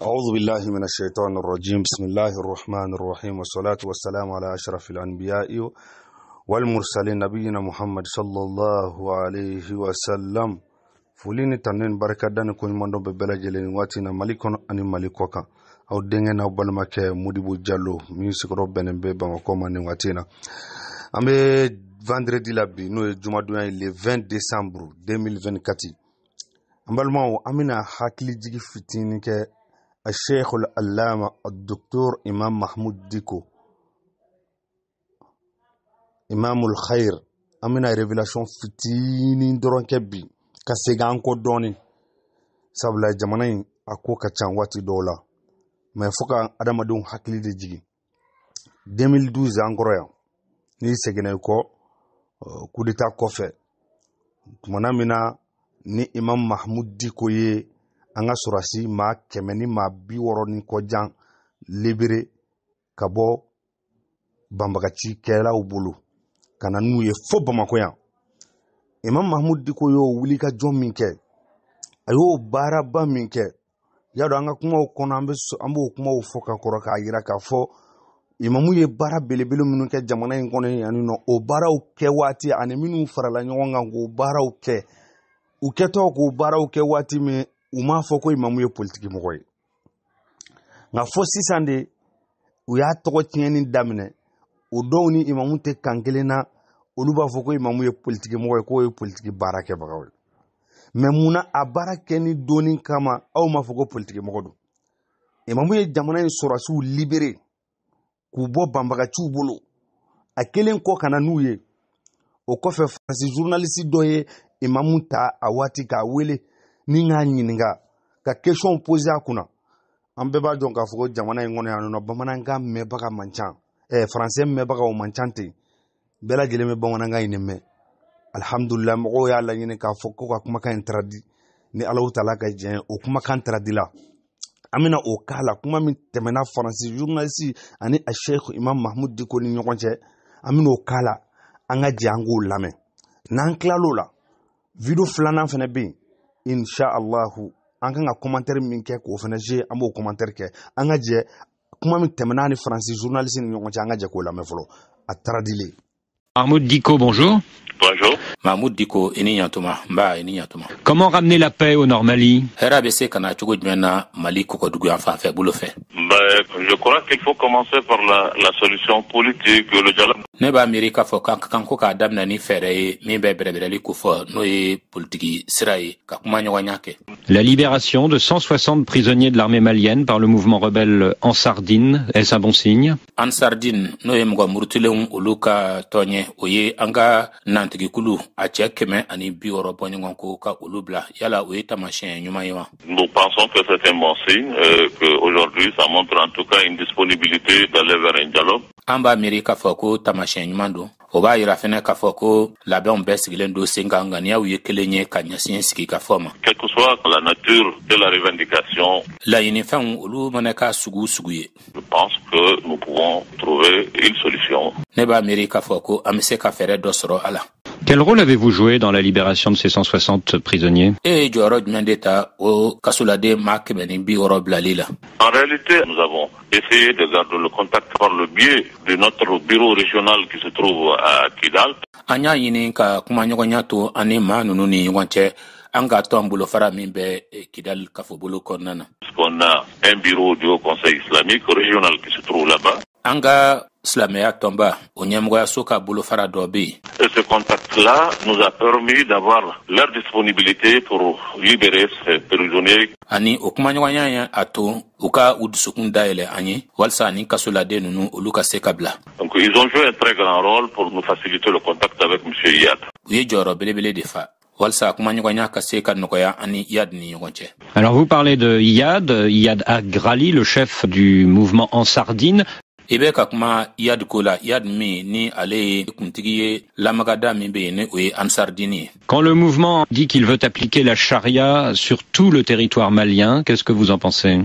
أعوذ بالله من الشيطان الرجيم بسم الله الرحمن الرحيم والصلاة والسلام على أشرف الأنبياء والمرسلين نبينا محمد صلى الله عليه وسلم فولين تنين بركة دان كون مندو ببلجلين واتنا ملكون أني ملكوكا أو ديننا وبالمك مدبو جالو ميوسيك روبن بيبا وكوما نواتنا أمي vendredi labi no juma dunya le 20 décembre 2024 ambalma amina hakili jigi fitini ke الشيخ العلامة الدكتور إمام محمود ديكو إمام الخير أمنا ريفيلاسيون فتيني درون كبي كسيغان كو دوني سابلا جمانين أكو كتشان واتي دولا ما يفوكا أدام دون حكلي دي جيجي 2012 أنكرويا ني سيغنى كو كوديتا كوفي منامنا ni Imam Mahmoud Diko ye anga surasi ma kemeni ma bi woro ni ko jan libéré kabo bambagachi kela ubulu kana nu ye fo Bamako ya Imam Mahmoud Diko yo wuli ka jom minke ayo baraba minke ya do anga kuma kono ambo kuma o foka koroka yira ka fo imamu ye bara belebele minu ke jamana en kono yani no o bara o ke wati ane minu farala nyonga ngo bara o ke uketo ko bara o ke wati me uma foko imamu ye politiki mogoy nga fo sisande uya to tieni damne o downi imamu te kangelena oluba foko imamu ye politiki mogoy ko ye politiki barake bagaw memuna abarake ni doni kama au mafoko politiki mogodo imamu ye jamana sorasu libéré ku bo bambaga chubulu akelen ko kana nuye o ko fe France journaliste doye imamu ta awati ka wele ni nga nyininga ka question poser akuna ambe ba don ka fugo jamana ngono ya no bamana nga mebaka manchan français mebaka o manchante bela gele me bamana nga ineme alhamdulillah mo ya la nyine ka fugo ka kuma kan tradi ni Allah taala ka jen o kuma kan tradi la amina o kala kuma min temena français journaliste ani a Sheikh Imam Mahmoud Diko ni nyokonche amina o kala anga jangu lame nan klalo la video flana fene bi inshallah an kan ka commentaire min ke ko fana je an bo commentaire ke an ga je kuma min temena ni français journaliste ni ngoncha an ga je ko la me folo a tradile Mahmoud Diko, bonjour. Bonjour. Mahmoud Diko, Eninyatuma. Comment ramener la paix au Nord-Mali? Je crois qu'il faut commencer par la solution politique, le dialogue. La libération de 160 prisonniers de l'armée malienne par le mouvement rebelle Ansardine, est-ce un bon signe? Ansardine, nous pensons que c'est un bon signe, qu'aujourd'hui ça montre en tout cas une disponibilité d'aller vers un dialogue. Quelle que soit la nature de la revendication, je pense que nous pouvons trouver une solution. Quel rôle avez-vous joué dans la libération de ces 160 prisonniers? En réalité, nous avons essayé de garder le contact par le biais de notre bureau régional qui se trouve à Kidal. Puisqu'on a un bureau du Haut Conseil islamique régional qui se trouve là-bas. Et ce contact-là nous a permis d'avoir leur disponibilité pour libérer ces prisonniers. Donc ils ont joué un très grand rôle pour nous faciliter le contact avec M. Iyad. Alors vous parlez de Iyad Agrali, le chef du mouvement Ansardine. Quand le mouvement dit qu'il veut appliquer la charia sur tout le territoire malien, qu'est-ce que vous en pensez?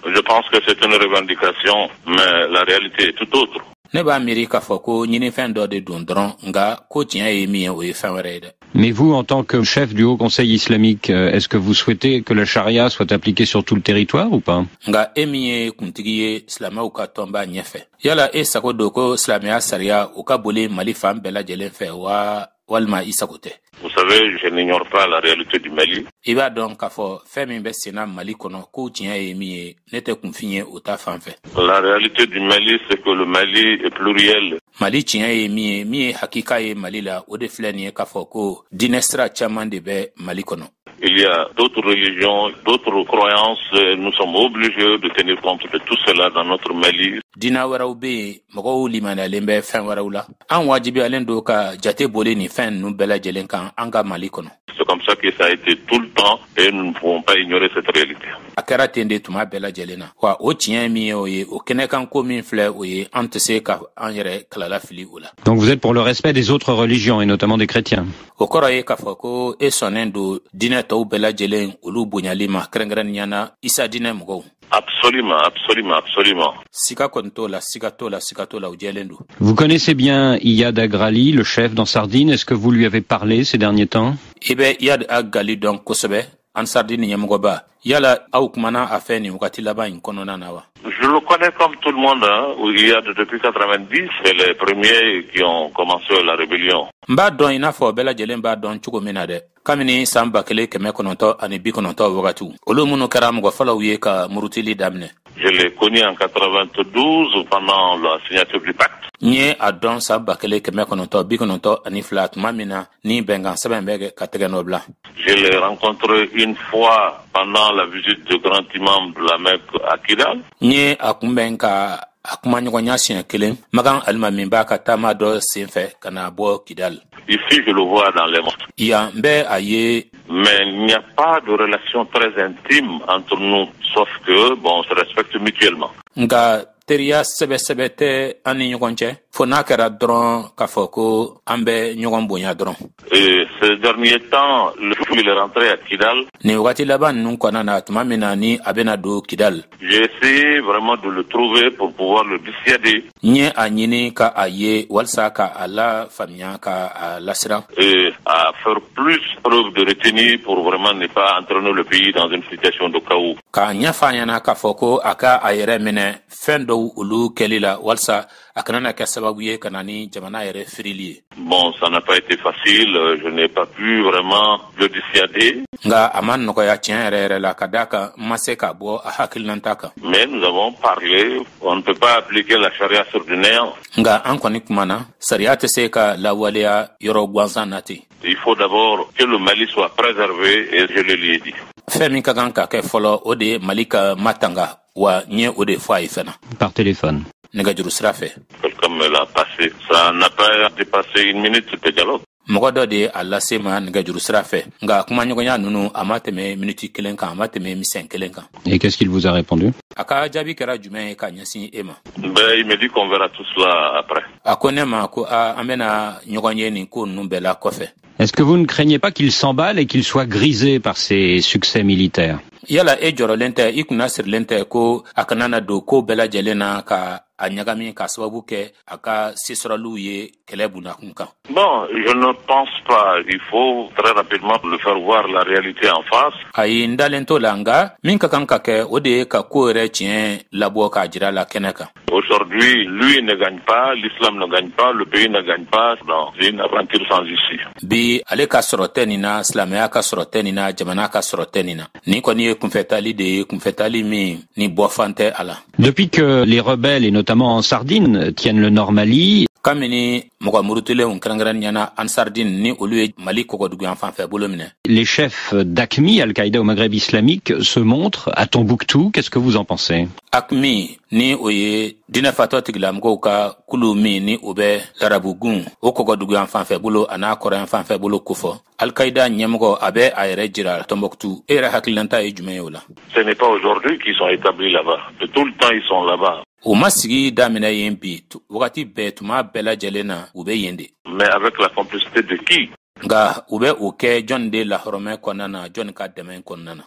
Je pense que c'est une revendication, mais la réalité est tout autre. ne b'a miiri k'a fɔ ko ɲinifɛn dɔ de don dɔrɔn nka ko tiɲɛ ye min ye o ye fɛn wɛrɛ ye dɛ. Mais vous, en tant que chef du Haut Conseil islamique, est-ce que vous souhaitez que la charia soit appliquée sur tout le territoire ou pas? Nga min ye kuntigi ye silamɛw ka tɔnba ɲɛfɛ. Yala e sago don ko silamɛya sariya o ka boli Mali fan bɛɛ lajɛlen fɛ wa walima i sago tɛ? Vous savez, je n'ignore pas la réalité du Mali. I b'a dɔn k'a fɔ fɛn min bɛ senna Mali kɔnɔ ko tiɲɛ ye min ye ne tɛ kunfin ye o ta fan fɛ. La réalité du Mali, c'est que le Mali est pluriel. Mali tiɲɛ ye min ye hakika ye Mali la o de filɛ nin ye k'a fɔ ko diinɛ sira caman de bɛ Mali kɔnɔ. Il y a d'autres religions, d'autres croyances. Nous sommes obligés de tenir compte de tout cela dans notre Mali. Diina wɛrɛw bɛ yen mɔgɔw limaniyalen bɛ fɛn wɛrɛw la. An wajibiyalen don ka jate boli nin fɛn ninnu bɛɛ lajɛlen kan an ka Mali kɔnɔ. C'est comme ça que ça a été tout le temps et nous ne pouvons pas ignorer cette réalité. A kɛra ten de tuma bɛɛ lajɛlen na. Wa o tiɲɛ min ye o ye o kɛnɛkan ko min filɛ o ye an tɛ se ka an yɛrɛ kalala fili o la. Donc vous êtes pour le respect des autres religions et notamment des chrétiens. O kɔrɔ ye k'a fɔ ko e sɔnnen don diinɛ tɔw bɛɛ lajɛlen olu bonyali ma kɛrɛnkɛrɛnnenya na Isa diinɛ mɔgɔw. Absolument, absolument, absolument. Siga kɔni t'o la, siga t'o la, siga t'o la, o jɛlen don. Vous connaissez bien Iyad Agrali, le chef dans Sardine. Est-ce que vous lui avez parlé ces derniers temps? I bɛ Iyad Agrali dɔn kosɛbɛ an Sardine ɲɛmɔgɔba. Yala aw kumana a fɛ nin wagati laban in kɔnɔna na wa? Je le connais comme tout le monde, hein. Il y a depuis 90, c'est les premiers qui ont commencé la rébellion. N b'a dɔn i n'a fɔ bɛɛ lajɛlen b'a dɔn cogo min na dɛ. Kabini san 1990 wagati olu minnu kɛra mɔgɔ fɔlɔw ye ka murutili daminɛ. Je l'ai connu en 92 pendant la signature du pacte. N ye a dɔn san 1992 tuma min na ni bɛnkan sɛbɛn bɛ ka tɛgɛ nɔ bila. Je l'ai rencontré une fois pendant la visite du grand imam de la Mecque à Kidal. N ye a kunbɛn ka a kuma ɲɔgɔnya siɲɛ kelen Magan Alimami b'a ka taama dɔ senfɛ ka na bɔ Kidal. Ici, je le vois dans les mosquées. Yan bɛ a ye. Mais il n'y a pas de relation très intime entre nous, sauf que, bon, on se respecte mutuellement. Nga teriya sɛbɛsɛbɛ tɛ an ni ɲɔgɔn cɛ fo n'a kɛra dɔrɔn k'a fɔ ko an bɛ ɲɔgɔn bonya dɔrɔn. Et ces derniers temps, le jour où il est rentré à Kidal, nin wagati laban ninnu kɔnɔna na tuma min na ni a bɛna don Kidal, j'ai essayé vraiment de le trouver pour pouvoir le dissuader. N ye a ɲini ka a ye walasa ka a la faamuya ka a lasiran. Et à faire plus preuve de retenue pour vraiment ne pas entraîner le pays dans une situation de chaos. K'a ɲɛf'a ɲɛna k'a fɔ ko a ka a yɛrɛ minɛ fɛn dɔw olu kɛli la walasa a kana na kɛ sababu ye ka na ni jamana yɛrɛ firili ye. Bon, ça n'a pas été facile, je n'ai pas pu vraiment le dissuader. Nga a ma nɔgɔya tiɲɛ yɛrɛ la ka d'a kan n ma se ka bɔ a hakilinata kan. Mais nous avons parlé, on ne peut pas appliquer la charia sur du néant. Nga an kɔni kumana sariya tɛ se ka lawaleya yɔrɔ gansan na ten. Il faut d'abord que le Mali soit préservé et je le lui ai dit. Fɛn min ka kan ka kɛ fɔlɔ o de ye Mali ka matanga wa n ye o de fɔ a ye fana. Par téléphone. Quelqu'un me l'a passé. Ça n'a pas dépassé une minute de dialogue. Mɔgɔ dɔ de a lase ma nɛgɛjuru sira fɛ nka kumaɲɔgɔnya ninnu a ma tɛmɛ miniti kelen kan a ma tɛmɛ misɛn kelen kan. Et qu'est-ce qu'il vous a répondu? A ka jaabi kɛra jumɛn ye ka ɲɛsin e ma? Ben, il me dit qu'on verra tout cela après. A ko ne ma ko an bɛna ɲɔgɔn ye nin ko ninnu bɛɛ la kɔfɛ. Est-ce que vous ne craignez pas qu'il s'emballe et qu'il soit grisé par ses succès militaires? Yala e jɔrɔlen tɛ i kunna sirilen tɛ ko a kana na don ko bɛɛ lajɛlen na ka a ɲagami ka sababu kɛ a ka sesɔrɔliw ye kɛlɛ bunakun kan. Bon, je ne pense pas. Il faut très rapidement le faire voir la réalité en face. Ayi n dalen t'o la nka min ka kan ka kɛ o de ye ka ko yɛrɛ tiɲɛ labɔ k'a jira la kɛnɛ kan. Aujourd'hui, lui ne gagne pas, l'islam ne gagne pas, le pays ne gagne pas dans une aventure sans issue. Bi ale ka sɔrɔ tɛ nin na, silamɛya ka sɔrɔ tɛ nin na, jamana ka sɔrɔ tɛ nin na. Ni kɔni ye kunfɛtali de ye, kunfɛtali min ni bɔfan tɛ a la. Depuis que les rebelles, et notamment en Sardine, tiennent le nord Mali, Kamini mɔgɔ murutulenw kɛrɛnkɛrɛnnenya na an Sardine ni olu ye Mali kɔgɔduguyan fan fɛ bolo minɛ. les chefs d'AQMI, Al-Qaïda au Maghreb islamique, se montrent à Tombouctou. Qu'est-ce que vous en pensez? AQMI ni o ye diinɛ fatɔ tigilamɔgɔw ka kulu min ni o bɛ larabugun o kɔgɔduguyan fan fɛ bolo a n'a kɔrɔyan fan fɛ bolo kofɔ. Al-Qaïda ɲɛmɔgɔ a bɛ a yɛrɛ jira Tombouctou. E yɛrɛ hakililanta ye jumɛn ye o la? Ce n'est pas aujourd'hui qu'ils sont établis là-bas. De tout le temps, ils sont là-bas. O ma sigi daminɛ yen bi wagati bɛɛ tuma bɛɛ lajɛlen na u bɛ yen de. Mais avec la complicité de qui? Nka u bɛ o kɛ jɔn de lahɔrɔmɛ kɔnɔna na jɔn ka dɛmɛ kɔnɔna na.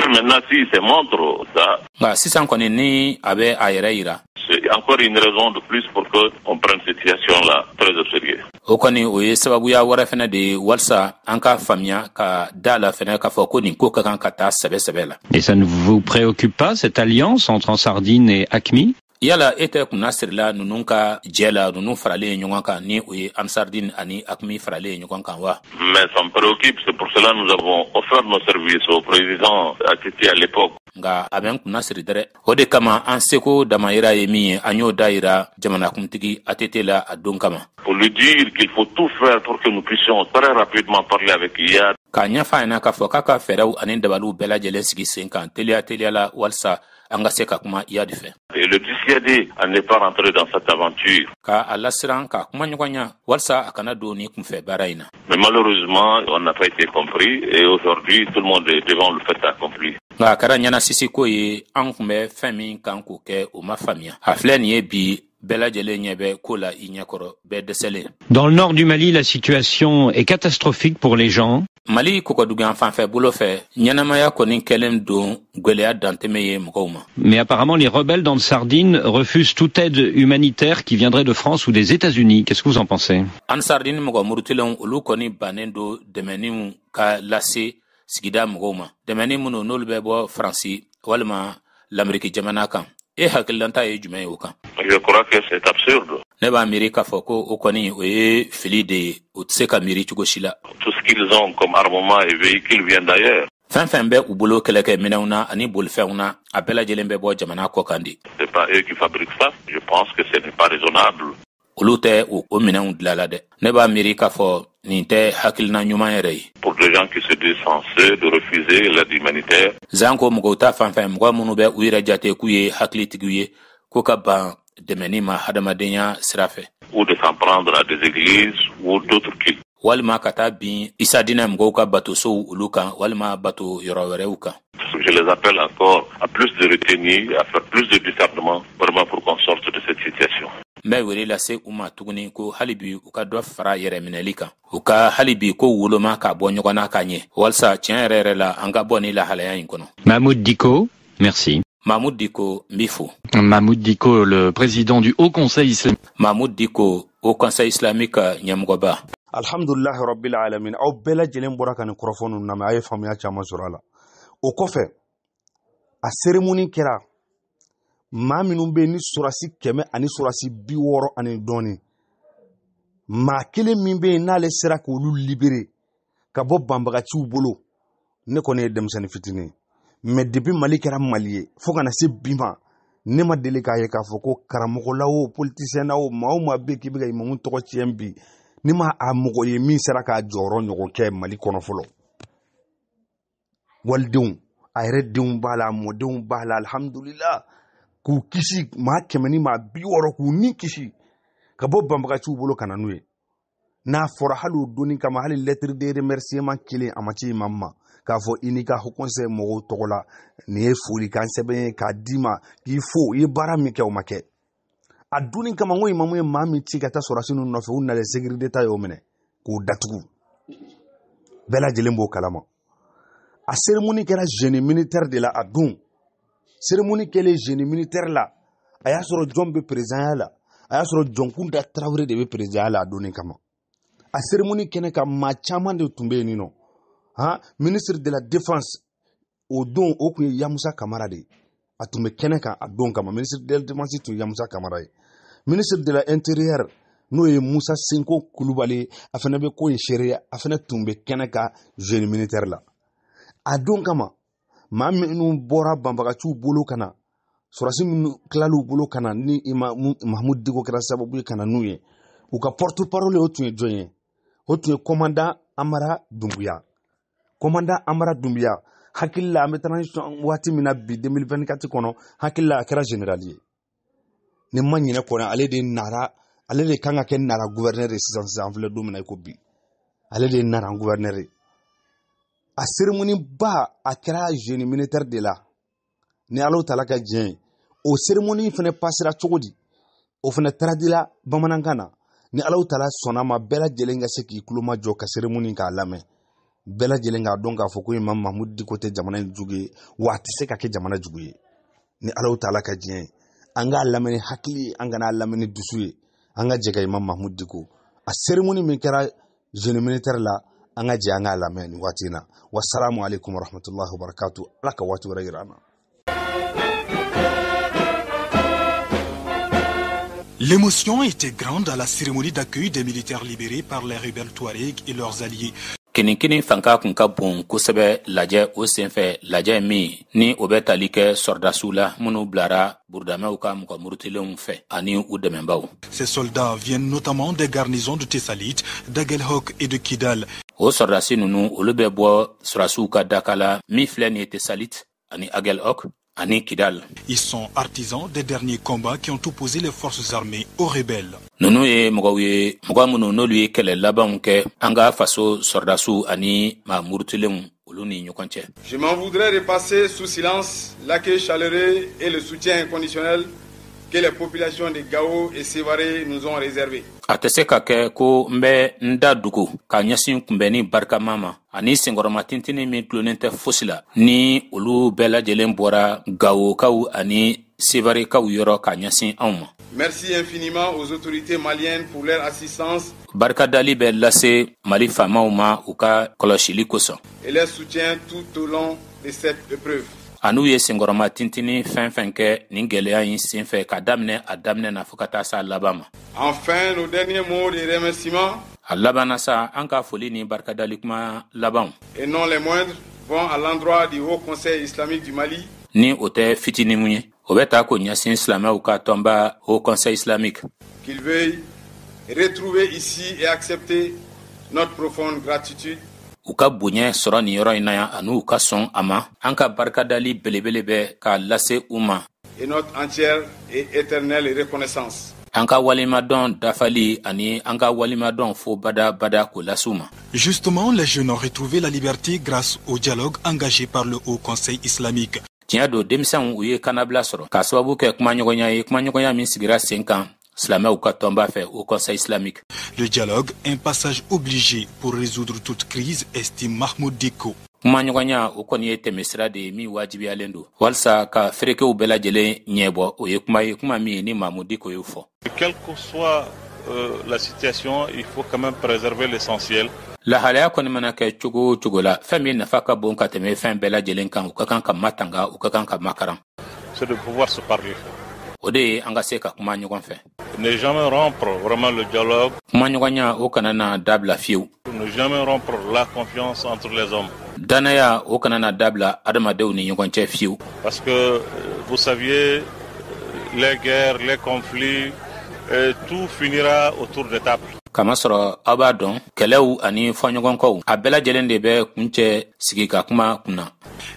Maintenant, s'il se montre ça, Nka sisan kɔni ni a bɛ a yɛrɛ yira. c'est encore une raison de plus pour qu'on prenne cette situation-là très au sérieux. Okoni oye sababu ya wara fena de walsa anka famia ka dala fena ka foko ni ko ka kan kata sebe la. Et ça ne vous préoccupe pas, cette alliance entre Ansardine et AQMI? Yala ete kuna sirla nununka jela nunu farale nyonga ni oye Ansardine ani AQMI farale nyonga wa. Mais ça me préoccupe, c'est pour cela que nous avons offert nos services au président Atiti à l'époque. Nga aben kuna siridere ode kama anseko damayira yemi anyo daira jamana kumtigi Atete la adon kama. Pour lui dire qu'il faut tout faire pour que nous puissions très rapidement parler avec IAD. Kanya faina ka foka ka feraw anin dabalu bela jelensigi senkan telia la walsa anga seka kuma IAD fait. Et le dissuader à ne pas rentrer dans cette aventure. Ka alasiran ka kuma nyoganya walsa akana doni kumfe baraina. Mais malheureusement, on n'a pas été compris et aujourd'hui tout le monde est devant le fait accompli. Nga kara nyana sisi ko ye an kumbe femi kan ko ke o ma famia. Haflen ye bi bela jele nyebe kola inyakoro be desele. Dans le nord du Mali, la situation est catastrophique pour les gens. Mali koko dugan fan fe bolo fe nyanamaya koni kelem don gwelea dantemeye mkoma. Mais apparemment, les rebelles d'Ansardine refusent toute aide humanitaire qui viendrait de France ou des États-Unis. Qu'est-ce que vous en pensez? Ansardine mko murutilon ulu koni banendo demeni ka lase sigida mkoma. Demeni muno nolbebo Franci walma l'Amérique jamana kan. E hakilanta e jume yoka. Je crois que c'est absurde. Neba Amerika foko okoni oye fili de utseka miri chugoshila. Tout ce qu'ils ont comme armement et véhicules vient d'ailleurs. Fanfenbe ubulo keleke menauna ani bolfeuna appela jelembe bo jamana kokandi. C'est pas eux qui fabriquent ça. Je pense que ce n'est pas raisonnable. Ulute o menaun dlalade. Neba Amerika fo ninte hakilna nyuma yere. Pour des gens qui se disent censés de refuser l'aide humanitaire. Zanko mugota fanfen mugwa munube uira jate kuye hakli tiguye koka ba demenima hadamadenya sirafe. Ou de s'en prendre à des églises ou d'autres cultes. Walma kata bin isadina mgoka bato so uluka walma bato yorowereuka. Je les appelle encore à plus de retenue, à faire plus de discernement, vraiment pour qu'on sorte de cette situation. Mais wele la se uma tuguni ko halibi uka do fara yere minelika uka halibi ko wuloma ka bo nyogona kanye walsa tienrere la anga boni la halaya inkono. Mahmoud Dicko, merci. Mahmoud Dicko Mifou. Mahmoud Dicko, le président du Haut Conseil islamique. Mahmoud Dicko au Conseil islamique Nyamgoba. Alhamdulillah rabbil alamin aw bela jelen bora kan mikrofonu na ma ay famiya chama surala o kofe a cérémonie kera ma minun be ni surasi keme ani surasi biworo ani doni ma kele min be na le sera ko lu libéré ka bo bambaga ci bolo ne ko ne demsani fitini mais depuis Mali kera Mali fo kana se bima ne ma deli ka ye ka fo ko karamogo lawo politicien na o ma be ki be ga imamun to ko tiembi ni ma a mogo ye min sera ka jɔrɔ ɲɔgɔn kɛ Mali kɔnɔ fɔlɔ walidenw a yɛrɛ denw b'a la a mɔdenw b'a la alhamdulillah k'u kisi maa 100 ni maa 60 k'u ni kisi ka bɔ banbagaciw bolo ka na n'u ye n'a fɔra hali o donni kama hali lettre de remerciement kelen a ma ci imam ma k'a fɔ i n'i ka haut conseil mɔgɔw tɔgɔ la nin ye foli kan sɛbɛn ye k'a d'i ma k'i fo i ye baara min kɛ o ma kɛ a dunni kama ngo imamu ye maa min ci ka taa sɔrɔsi ninnu nɔfɛ u nalen sécurité ta y'o minɛ k'u datugu bɛɛ lajɛlen b'o kalama a cérémonie kɛra génie militaire de la a don cérémonie kɛlen génie militaire la a y'a sɔrɔ jɔn bɛ président la a y'a sɔrɔ Jɔnkunda Traoré de bɛ président la a donni kama a cérémonie kɛnɛ kan maa caman de tun bɛ yen nɔ ministre de la défense o don o tun ye Yamusa Kamara de ye a tun bɛ kɛnɛ kan a don kama ministre de la défense tun ye Yamusa Kamara ye ministre de l'intérieur n'o ye Musa Senko Kulubali a fana bɛ ko in seereya a fana tun bɛ kɛnɛ kan génie militaire la a don kama maa minnu bɔra banbagaciw bolo ka na sɔrɔsi minnu tilal'u bolo ka na ni Mahmoud Dicko kɛra sababu ye ka na n'u ye u ka porte parole o tun ye jɔn ye o tun ye commandant Amara Dumbuya hakili la an bɛ transition waati min na bi 2024 kɔnɔ hakili la a kɛra général ye ni ma ɲinɛ kɔnɔ ale de kan ka kɛ nara gouverneur ye sisan an filɛ don min na i ko bi ale de ye nara gouverneur ye a cérémonie ba a kɛra génie militaire de la ni Alahu Taala ka diɲɛ ye o cérémonie fana passera cogo di o fana taradila bamanankan na ni Alahu Taala sɔnna ma bɛɛ lajɛlen ka se k'i tulo majɔ ka cérémonie k'a lamɛn bɛɛ lajɛlen k'a dɔn k'a fɔ ko Imam Mahmoud Dicko tɛ jamana in jugu ye wa a tɛ se ka kɛ jamana jugu ye ni Alahu Taala ka diɲɛ ye anga lamani hakili anga na lamani dusuye anga jega Imam Mahmoud Dicko a cérémonie min kɛra jeune militaire la anga je anga lamani watina. Wassalamu alaikum warahmatullahi wabarakatuh. Ala ka wati wɛrɛ yir'an na. L'émotion était grande à la cérémonie d'accueil des militaires libérés par les rebelles Touaregs et leurs alliés. Kini fanka kun ka bon kosɛbɛ lajɛ o senfɛ lajɛ min ni o bɛ tali kɛ sɔrɔdasiw la minnu bilara burudamɛw ka mɔgɔ murutilenw fɛ ani u dɛmɛbaw. Ces soldats viennent notamment des garnisons de Tessalit, d'Aguelhok et de Kidal. O sɔrɔdasi ninnu olu bɛ bɔ sɔrɔdasiw ka daka la min filɛ nin ye Tessalit ani Aguelhok ani Kidal. Ils sont artisans des derniers combats qui ont opposé les forces armées aux rebelles. Nunu ye mɔgɔw ye mɔgɔ minnu n'olu ye kɛlɛ labanw kɛ an ka faso sɔrɔdasiw ani maa murutilenw olu ni ɲɔgɔn cɛ. Je m'en voudrais de passer sous silence l'accueil chaleureux et le soutien inconditionnel que les populations de Gao et Sévaré nous ont réservé. A tɛ se ka kɛ ko n bɛ n da dugu ka ɲɛsin kunbɛnni barikama ma ani senkɔrɔma tintini min tulonen tɛ fosi la ni olu bɛɛ lajɛlen bɔra Gawokaw ani Sévarékaw yɔrɔ ka ɲɛsin anw ma. Merci infiniment aux autorités maliennes pour leur assistance. Barikadali bɛ lase Mali faamaw ma u ka kɔlɔsili kosɔn. Et leur soutien tout au long de cette épreuve. Anu ye senkɔrɔma tintini fɛn kɛ nin gɛlɛya in senfɛ ka daminɛ a daminɛ na fo ka taa sa laban ma. Enfin, nos derniers mots de remerciement. A laban na sa an ka foli ni barikadali kuma laban. Et non les moindres vont à l'endroit du Haut Conseil islamique du Mali. Ni o tɛ fitini mun ye o bɛ taa ko ɲɛsin silamɛw ka tɔnba Haut Conseil islamique. Qu'il veuille retrouver ici et accepter notre profonde gratitude. U ka bonya sɔrɔ nin yɔrɔ in na yan ani u ka sɔn a ma an ka barikadali belebele bɛ k'a lase u ma. Et notre entière et éternelle reconnaissance. An ka walimadɔn dafali ani an ka walimadɔn fo bada k'o lase u ma. Justement, les jeunes ont retrouvé la liberté grâce au dialogue engagé par le Haut Conseil islamique. Tiɲɛ don denmisɛnw u ye kanabila sɔrɔ k'a sababu kɛ kumaɲɔgɔnya ye kumaɲɔgɔnya min sigira sen kan silamɛw ka tɔnba fɛ au Conseil islamique. Le dialogue, un passage obligé pour résoudre toute crise, estime Mahmoud Dicko. Kumaɲɔgɔnya o kɔni ye tɛmɛsira de ye min wajibiyalen don walasa ka feerekew bɛɛ lajɛlen ɲɛbɔ o ye kuma min ye ni Mahmoud Dicko y'o fɔ. Quelle que soit la situation, il faut quand même préserver l'essentiel. Lahalaya kɔni mana kɛ cogo o cogo la fɛn min nafa ka bon ka tɛmɛ fɛn bɛɛ lajɛlen kan u ka kan ka matanga u ka kan ka makaran. C'est de pouvoir se parler. O de ye an ka se ka kuma ɲɔgɔn fɛ. Ne jamais rompre vraiment le dialogue. Kumaɲɔgɔnya o kana na dabila fiyewu. Ne jamais rompre la confiance entre les hommes. Danaya o kana na dabila adamadenw ni ɲɔgɔn cɛ fiyewu. Parce que vous saviez les guerres, les conflits, tout finira autour des tables. Kama sɔrɔ aw b'a dɔn kɛlɛw ani fɔɲɔgɔnkɔw a bɛɛ lajɛlen de bɛ kuncɛ sigi ka kuma kunna.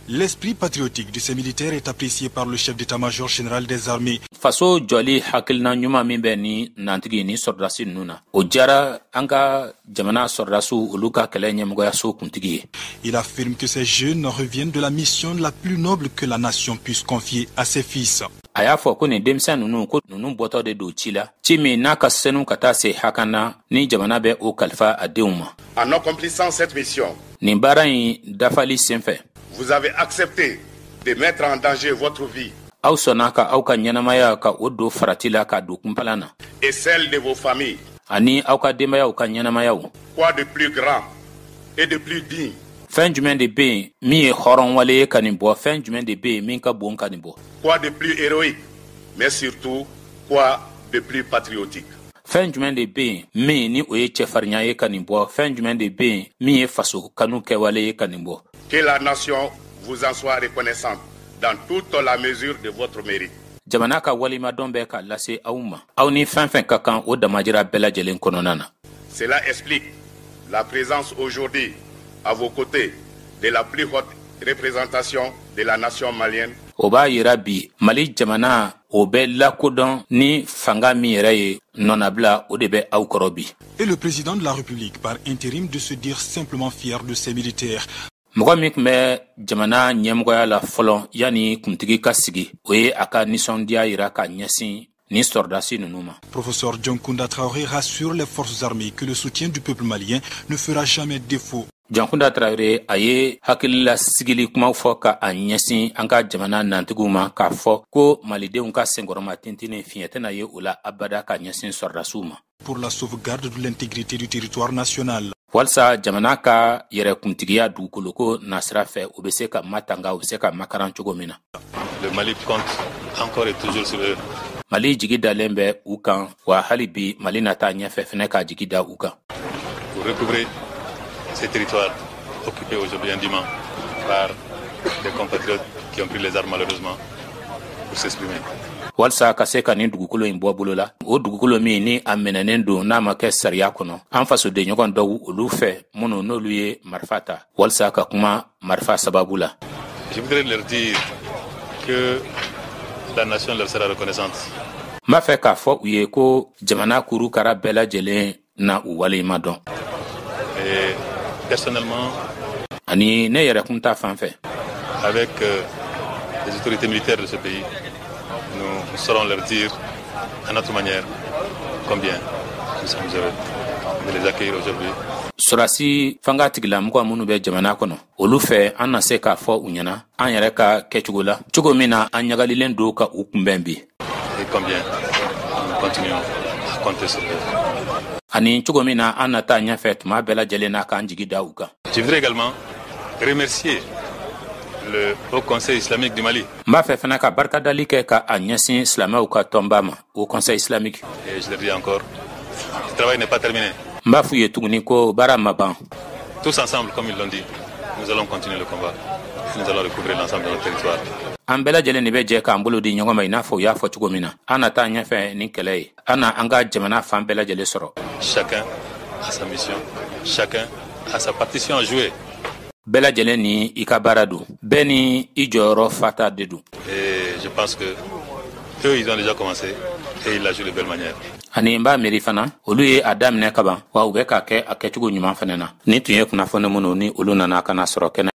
L'esprit patriotique de ces militaires est apprécié par le chef d'état-major général des armées. Faso jɔli hakilina ɲuman min bɛ ni nantigi ni sɔrɔdasi ninnu na o diyara an ka jamana sɔrɔdasiw olu ka kɛlɛ ɲɛmɔgɔyaso kuntigi ye. Il affirme que ces jeunes reviennent de la mission la plus noble que la nation puisse confier à ses fils. A y'a fɔ ko nin denmisɛn ninnu ko ninnu bɔtɔ de don ci la ci min n'a ka senu ka taa se hakana ni jamana bɛ o kalifa a denw ma. En accomplissant cette mission, nin baara in dafali senfɛ vous avez accepté de mettre en danger votre vie aw sɔnna ka aw ka ɲɛnamaya ka o don farati la ka don kunpalan na et celle de vos familles. ani aw ka denbayaw ka ɲɛnamayaw. Quoi de plus grand et de plus digne? Fɛn jumɛn de bɛ yen min ye hɔrɔnwale ye ka nin bɔ fɛn jumɛn de bɛ yen min ka bon ka nin bɔ. Quoi de plus héroïque, mais surtout quoi de plus patriotique? Fɛn jumɛn de bɛ yen min ni o ye cɛfarinya ye ka nin bɔ fɛn jumɛn de bɛ yen min ye faso kanu kɛwale ye ka nin bɔ. Que la nation vous en soit reconnaissante dans toute la mesure de votre mérite. Jamana ka walimadɔn bɛ ka lase aw ma aw ni fɛn ka kan o damajira bɛɛ lajɛlen kɔnɔna na. Cela explique la présence aujourd'hui à vos côtés de la plus haute représentation de la nation malienne. O b'a yira bi Mali jamana o bɛ lakodɔn ni fanga min yɛrɛ ye nɔnabila o de bɛ aw kɔrɔ bi. Et le président de la République par intérim de se dire simplement fier de ses militaires. Mɔgɔ min tun bɛ jamana ɲɛmɔgɔya la fɔlɔ yanni kuntigi ka sigi o ye a ka nisɔndiya yira ka ɲɛsin ni sɔrɔdasi ninnu ma. Professeur Dioncounda Traoré rassure les forces armées que le soutien du peuple malien ne fera jamais défaut. Jankunda Traoré a ye hakilila sigili kuma fɔ ka a ɲɛsin an ka jamana nantigiw ma k'a fɔ ko malidenw ka senkɔrɔma tintinin fiɲɛ tɛna ye o la abada ka ɲɛsin sɔrɔdasiw ma. Pour la sauvegarde de l'intégrité du territoire national. Walsa jamana ka yɛrɛkuntigiya dugukoloko nasira fɛ o bɛ se ka matanga o bɛ se ka makaran cogo min na. Le Mali compte encore et toujours sur eux. Mali jigi dalen bɛ u kan wa hali bi Mali nata ɲɛfɛ fɛnɛ ka jigi da u kan. Pour recouvrer ces territoires occupés aujourd'hui indûment par des compatriotes qui ont pris les armes malheureusement pour s'exprimer. Walsa ka se ka nin dugukolo in bɔ bolo la o dugukolo min ni a minɛnen don n'a ma kɛ sariya kɔnɔ an fasoden ɲɔgɔn dɔw olu fɛ minnu n'olu ye marifa ta walsa ka kuma marifa sababu la. Je voudrais leur dire que la nation leur sera reconnaissante. N b'a fɛ k'a fɔ u ye ko jamana kurukara bɛɛ lajɛlen na u waleɲuman dɔn. Et personnellement, ani ne yɛrɛ kun ta fan fɛ. Avec les autorités militaires de ce pays, nous saurons leur dire à notre manière combien nous sommes heureux de les accueillir aujourd'hui. Surasi fanga tigilamɔgɔ minnu bɛ jamana kɔnɔ olu fɛ an na se k'a fɔ u ɲɛna an yɛrɛ ka kɛcogo la cogo min na an ɲagalilen don ka u kunbɛn bi. Et combien nous continuons à compter sur eux. Ani cogo min na an nata ɲɛfɛ tuma bɛɛ lajɛlen na k'an jigi da u kan. Je voudrais également remercier le Haut Conseil islamique du Mali. N b'a fɛ fana ka barikadali kɛ ka a ɲɛsin silamɛw ka tɔnba ma au Conseil islamique. Et je le dis encore, le travail n'est pas terminé. N b'a f'u ye tuguni ko baara ma ban. Tous ensemble, comme ils l'ont dit, nous allons continuer le combat. Nous allons recouvrir l'ensemble de notre territoire. An bɛɛ lajɛlen de bɛ jɛ k'an bolo di ɲɔgɔn ma i n'a fɔ u y'a fɔ cogo min na an na taa ɲɛfɛ ni kɛlɛ ye an na an ka jamana fan bɛɛ lajɛlen sɔrɔ. Chacun a sa mission, chacun a sa partition à jouer. Bɛɛ lajɛlen ni i ka baara don bɛɛ ni i jɔyɔrɔ fata de don. Et je pense que eux ils ont déjà commencé et ils la jouent de belle manière. Ani n b'a miiri fana olu ye a daminɛ kaban wa u bɛ k'a kɛ a kɛcogo ɲuman fana na ni tun ye kunnafoni minnu ni olu nana ka na sɔrɔ kɛnɛ